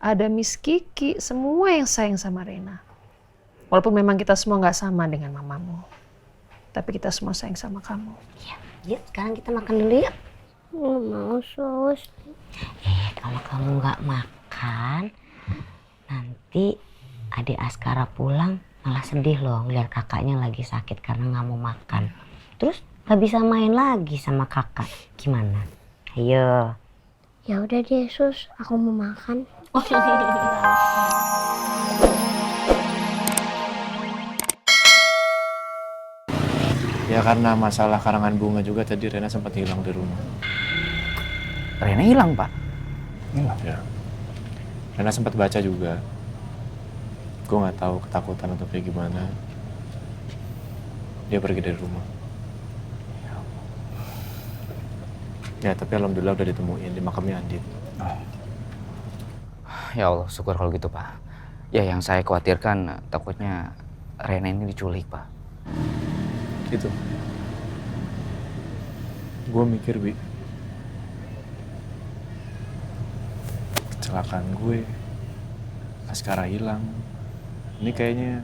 ada Miss Kiki, semua yang sayang sama Rena. Walaupun memang kita semua nggak sama dengan mamamu, tapi kita semua sayang sama kamu. Iya, yuk sekarang kita makan dulu yuk. Nggak mau sus. Kalau kamu nggak makan, nanti adik Askara pulang malah sedih loh ngeliat kakaknya lagi sakit karena nggak mau makan. Terus nggak bisa main lagi sama kakak. Gimana? Ayo. Ya udah deh sus, aku mau makan. Ya karena masalah karangan bunga juga tadi Rena sempat hilang di rumah. Rena hilang, Pak. Hilang ya. Rena sempat baca juga. Gue nggak tahu ketakutan atau kayak gimana. Dia pergi dari rumah. Ya tapi alhamdulillah udah ditemuin di makamnya Andin. Oh. Ya Allah, syukur kalau gitu, Pak. Ya yang saya khawatirkan takutnya Rena ini diculik, Pak. Gitu. Gue mikir, Bi. Kecelakaan gue. Askara hilang. Ini kayaknya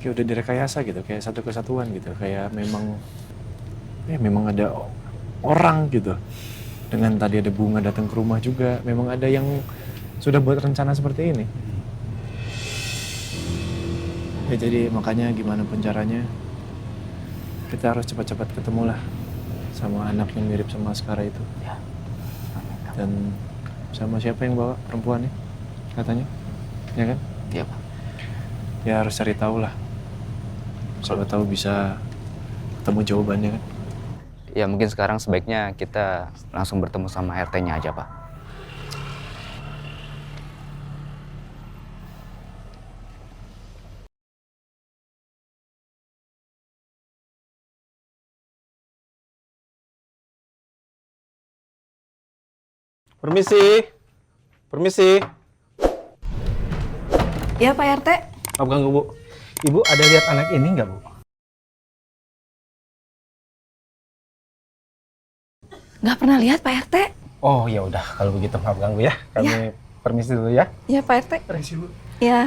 udah direkayasa gitu, kayak satu kesatuan gitu. Kayak memang ada orang gitu. Dengan tadi ada bunga datang ke rumah juga. Memang ada yang sudah buat rencana seperti ini. Ya jadi makanya gimana pun caranya, kita harus cepat-cepat ketemu lah sama anak yang mirip sama Askara itu. Ya. Dan sama siapa yang bawa perempuannya katanya, ya kan? Iya, Pak. Ya harus cari tahu lah. Siapa tahu bisa ketemu jawabannya kan? Ya mungkin sekarang sebaiknya kita langsung bertemu sama RT-nya aja, Pak. Permisi. Permisi. Ya Pak RT. Maaf ganggu, Bu. Ibu ada lihat anak ini nggak, Bu? Nggak pernah lihat Pak RT. Oh, ya udah kalau begitu maaf ganggu ya. Kami permisi dulu ya. Ya Pak RT. Permisi, Bu. Ya.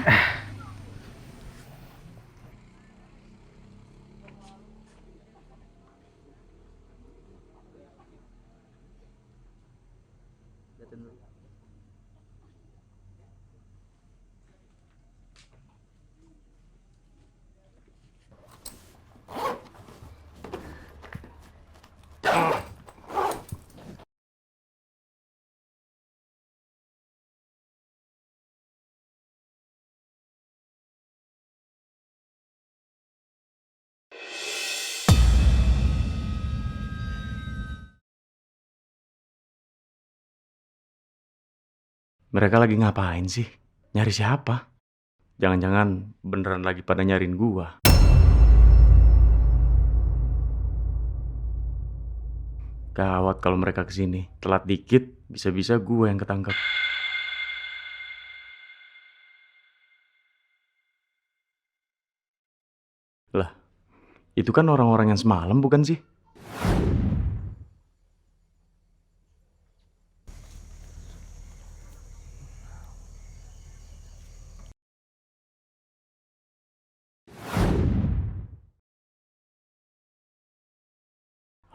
Mereka lagi ngapain sih? Nyari siapa? Jangan-jangan beneran lagi pada nyariin gua. Gawat kalau mereka kesini. Telat dikit, bisa-bisa gua yang ketangkep. Lah, itu kan orang-orang yang semalam bukan sih?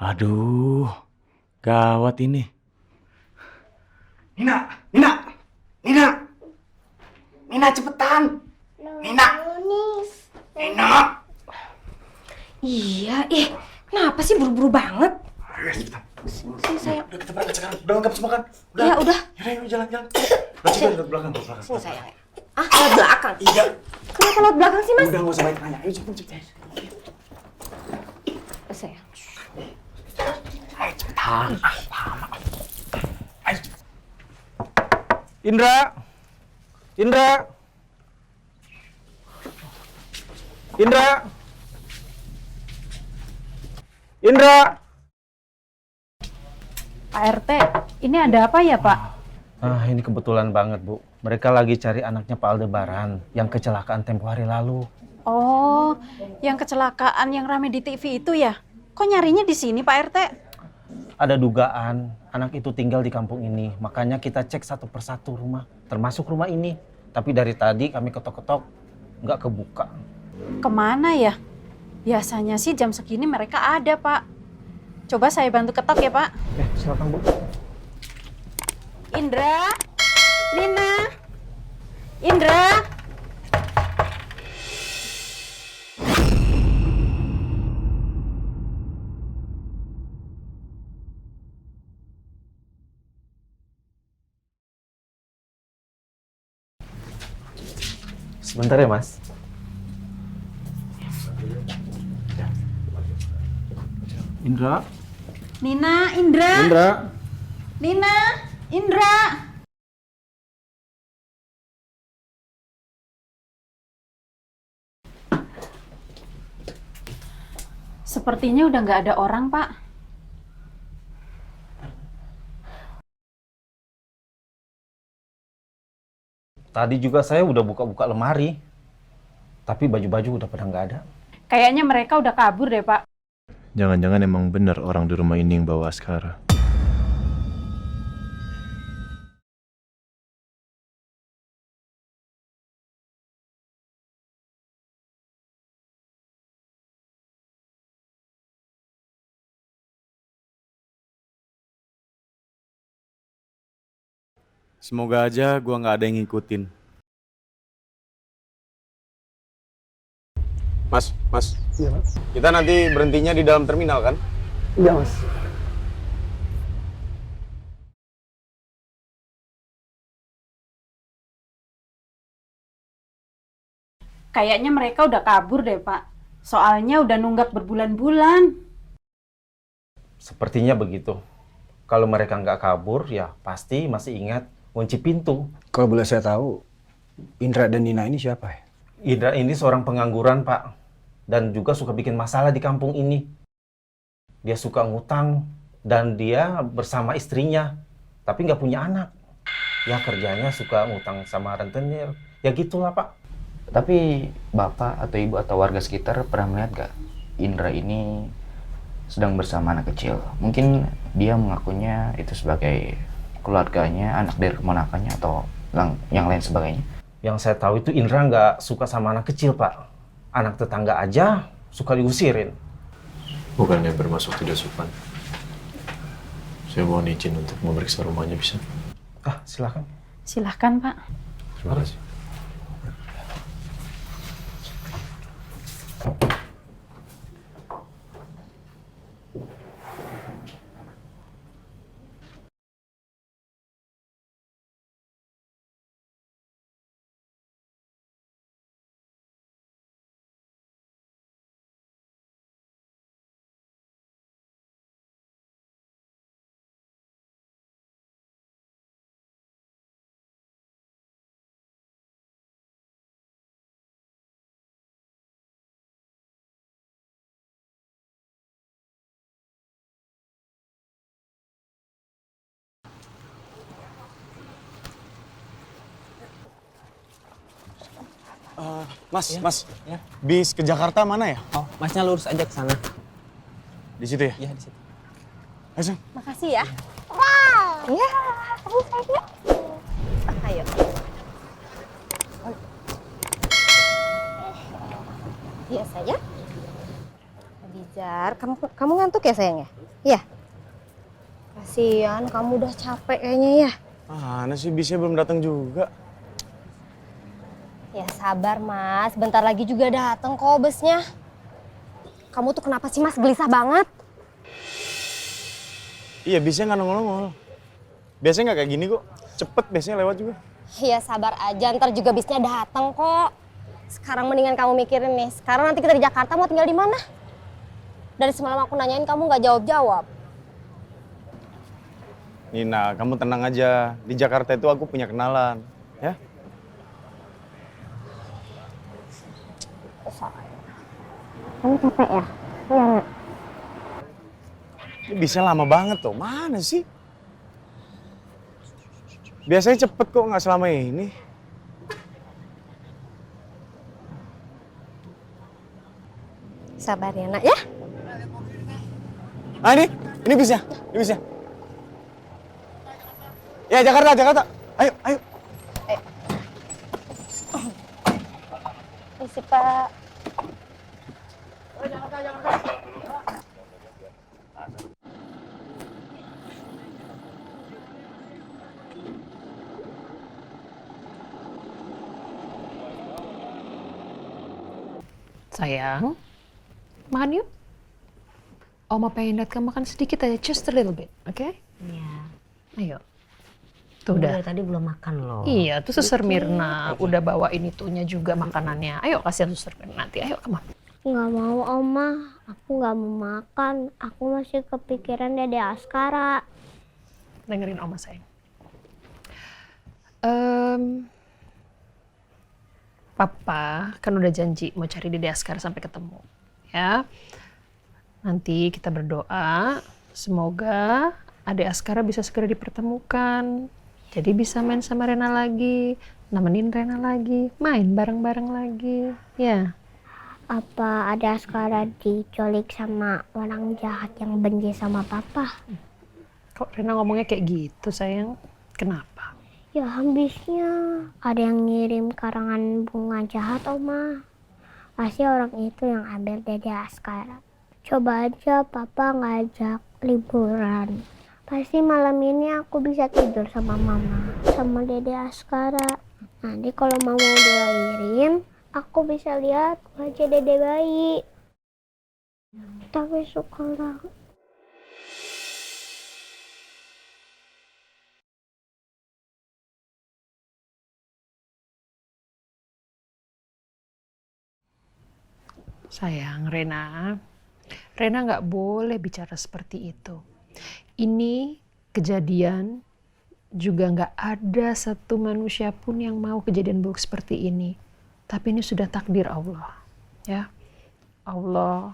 Aduh, gawat ini. Nina, Nina, Nina, Nina cepetan, Nina, Nina. Iya, kenapa sih buru-buru banget? Ayo cepetan. Sini sayang. Udah kita berangkat sekarang. Udah lengkap semua kan? Udah. Ya udah. Yaudah, jalan. Ke belakang. Sini sayang. Ah, lewat belakang. Iya. Kenapa lewat belakang sih Mas? Udah nggak usah banyak nanya. Ayo cepet. Sayang. Ayo cepetan. Lama. Ayo. Indra. Pak RT, ini ada apa ya Pak? Ini kebetulan banget, Bu. Mereka lagi cari anaknya Pak Aldebaran yang kecelakaan tempo hari lalu. Oh, yang kecelakaan yang rame di TV itu ya? Kok nyarinya di sini Pak RT? Ada dugaan anak itu tinggal di kampung ini. Makanya kita cek satu persatu rumah, termasuk rumah ini. Tapi dari tadi kami ketok-ketok, nggak kebuka. Kemana ya? Biasanya sih jam segini mereka ada, Pak. Coba saya bantu ketok ya, Pak. Silakan Bu. Indra, Lina, Indra. Sebentar ya Mas. Indra. Nina, Indra. Indra. Nina, Indra. Sepertinya udah nggak ada orang, Pak. Tadi juga saya udah buka-buka lemari. Tapi baju-baju udah pada nggak ada. Kayaknya mereka udah kabur deh, Pak. Jangan-jangan emang benar orang di rumah ini yang bawa Askara. Semoga aja gua nggak ada yang ngikutin. Mas. Iya Mas. Kita nanti berhentinya di dalam terminal kan? Iya Mas. Kayaknya mereka udah kabur deh, Pak. Soalnya udah nunggak berbulan-bulan. Sepertinya begitu. Kalau mereka nggak kabur, ya pasti masih ingat kunci pintu. Kalau boleh saya tahu, Indra dan Nina ini siapa ya? Indra ini seorang pengangguran, Pak. Dan juga suka bikin masalah di kampung ini. Dia suka ngutang dan dia bersama istrinya. Tapi nggak punya anak. Ya kerjanya suka ngutang sama rentenir. Ya gitulah, Pak. Tapi bapak atau ibu atau warga sekitar pernah melihat gak Indra ini sedang bersama anak kecil? Mungkin dia mengakunya itu sebagai keluarganya, anak dari keponakannya atau yang lain sebagainya. Yang saya tahu itu Indra nggak suka sama anak kecil, Pak. Anak tetangga aja suka diusirin. Bukannya bermaksud tidak sopan. Saya mohon izin untuk memeriksa rumahnya, bisa? Silakan. Silahkan, Pak. Terima kasih. Mas. Bis ke Jakarta mana ya? Oh, Masnya lurus aja ke sana. Di situ ya? Iya, di situ. Ayo, Sang. Makasih ya. Wow. Ya, kamu saya. Ayo. Iya sayang. Bijar, kamu ngantuk ya sayang ya? Iya. Kasihan, kamu udah capek kayaknya ya. Mana sih bisnya belum datang juga? Ya sabar mas, bentar lagi juga datang kok busnya. Kamu tuh kenapa sih mas gelisah banget? Iya bisnya nggak nongol-nongol. Biasanya nggak kayak gini kok. Cepet biasanya lewat juga. Ya sabar aja, ntar juga bisnya datang kok. Sekarang mendingan kamu mikirin nih, sekarang nanti kita di Jakarta mau tinggal di mana? Dari semalam aku nanyain kamu nggak jawab-jawab. Nina, kamu tenang aja. Di Jakarta itu aku punya kenalan, ya? Kamu capek ya? Iya nak. Ini bisnya lama banget tuh. Mana sih? Biasanya cepet kok, nggak selama ini. Sabar ya nak ya. Ah ini, Ini bisnya, ini bisnya. Ya, Jakarta, Jakarta. Ayo, ayo. Isi Pak. Sayang, makan yuk. Oma pengen lihat kamu makan sedikit aja, just a little bit, oke? Iya. Ayo. Tuh udah. Dari tadi belum makan loh. Iya, tuh Suster Mirna udah bawain itunya juga makanannya. Ayo kasih Suster Mirna nanti, ayo kemana? Nggak mau Oma, aku nggak mau makan. Aku masih kepikiran Dede Askara. Dengerin Oma sayang. Papa kan udah janji mau cari Dede Askara sampai ketemu, ya. Nanti kita berdoa semoga Ade Askara bisa segera dipertemukan. Jadi bisa main sama Rena lagi, nemenin Rena lagi, main bareng-bareng lagi, ya. Apa ada Askara diculik sama orang jahat yang benci sama Papa? Kok Rena ngomongnya kayak gitu sayang? Kenapa? Ya habisnya ada yang ngirim karangan bunga jahat Oma. Pasti orang itu yang ambil Dede Askara. Coba aja Papa ngajak liburan. Pasti malam ini aku bisa tidur sama Mama, sama Dede Askara. Nanti kalau Mama udah lahirin, aku bisa lihat wajah Dede bayi. Tapi syukurlah. Sayang, Rena nggak boleh bicara seperti itu. Ini kejadian juga nggak ada satu manusia pun yang mau kejadian buruk seperti ini. Tapi ini sudah takdir Allah, ya. Allah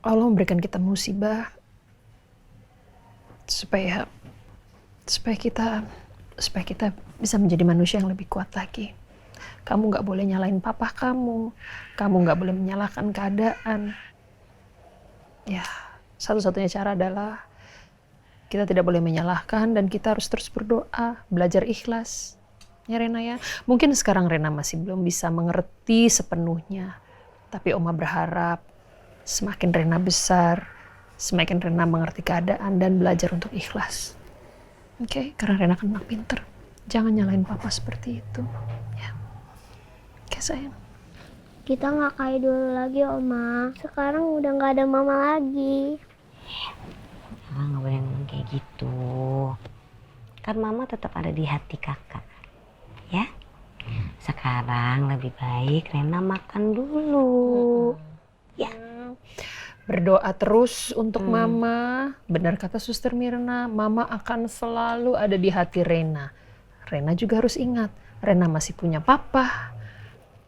memberikan kita musibah supaya kita bisa menjadi manusia yang lebih kuat lagi. Kamu nggak boleh nyalain papa kamu nggak boleh menyalahkan keadaan. Ya, satu-satunya cara adalah kita tidak boleh menyalahkan dan kita harus terus berdoa, belajar ikhlas. Ya Rena ya, mungkin sekarang Rena masih belum bisa mengerti sepenuhnya. Tapi Oma berharap semakin Rena besar, semakin Rena mengerti keadaan dan belajar untuk ikhlas. Oke, karena Rena kan anak pinter. Jangan nyalain papa seperti itu. Ya. Oke sayang. Kita nggak kayak dulu lagi Oma. Sekarang udah nggak ada Mama lagi. Kakak nggak boleh ngomong kayak gitu. Kan Mama tetap ada di hati kakak. Ya. Sekarang lebih baik Rena makan dulu. Ya. Berdoa terus untuk Mama. Benar kata Suster Mirna, Mama akan selalu ada di hati Rena. Rena juga harus ingat, Rena masih punya papa.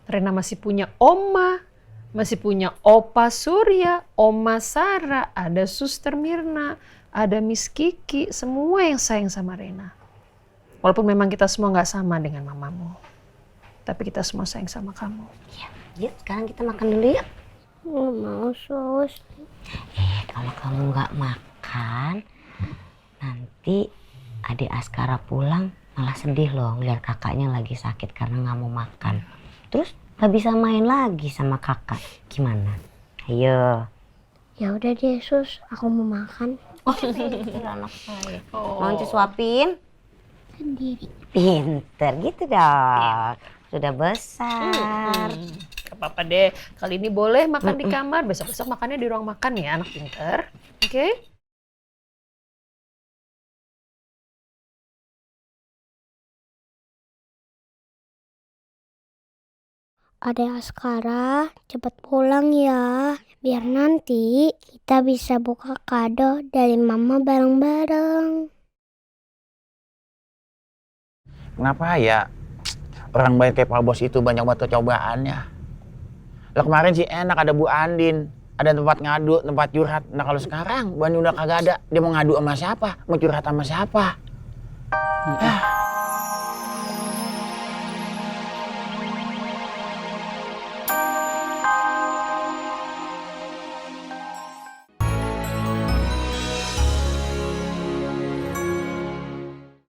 Rena masih punya Oma, masih punya Opa Surya, Oma Sarah, ada Suster Mirna, ada Miss Kiki, semua yang sayang sama Rena. Walaupun memang kita semua nggak sama dengan mamamu, tapi kita semua sayang sama kamu. Ya, yuk sekarang kita makan dulu yuk. Nggak mau sus. Kalau kamu nggak makan, nanti adik Askara pulang malah sedih loh ngeliat kakaknya lagi sakit karena nggak mau makan. Terus nggak bisa main lagi sama kakak. Gimana? Ayo. Ya udah deh sus, aku mau makan. Oh, pinter anak saya. Mau suapin? Sendiri. Pinter gitu dong. Sudah besar. Gak apa-apa deh, kali ini boleh makan di kamar, besok-besok makannya di ruang makan ya, anak pinter. Oke? Adek Askara, cepat pulang ya. Biar nanti kita bisa buka kado dari Mama bareng-bareng. Kenapa ya orang baik kayak Pak Bos itu banyak banget kecobaannya. Lah kemarin sih enak ada Bu Andin, ada tempat ngadu, tempat curhat. Nah kalau sekarang Bu Andin udah kagak ada, dia mau ngadu sama siapa? Mau curhat sama siapa?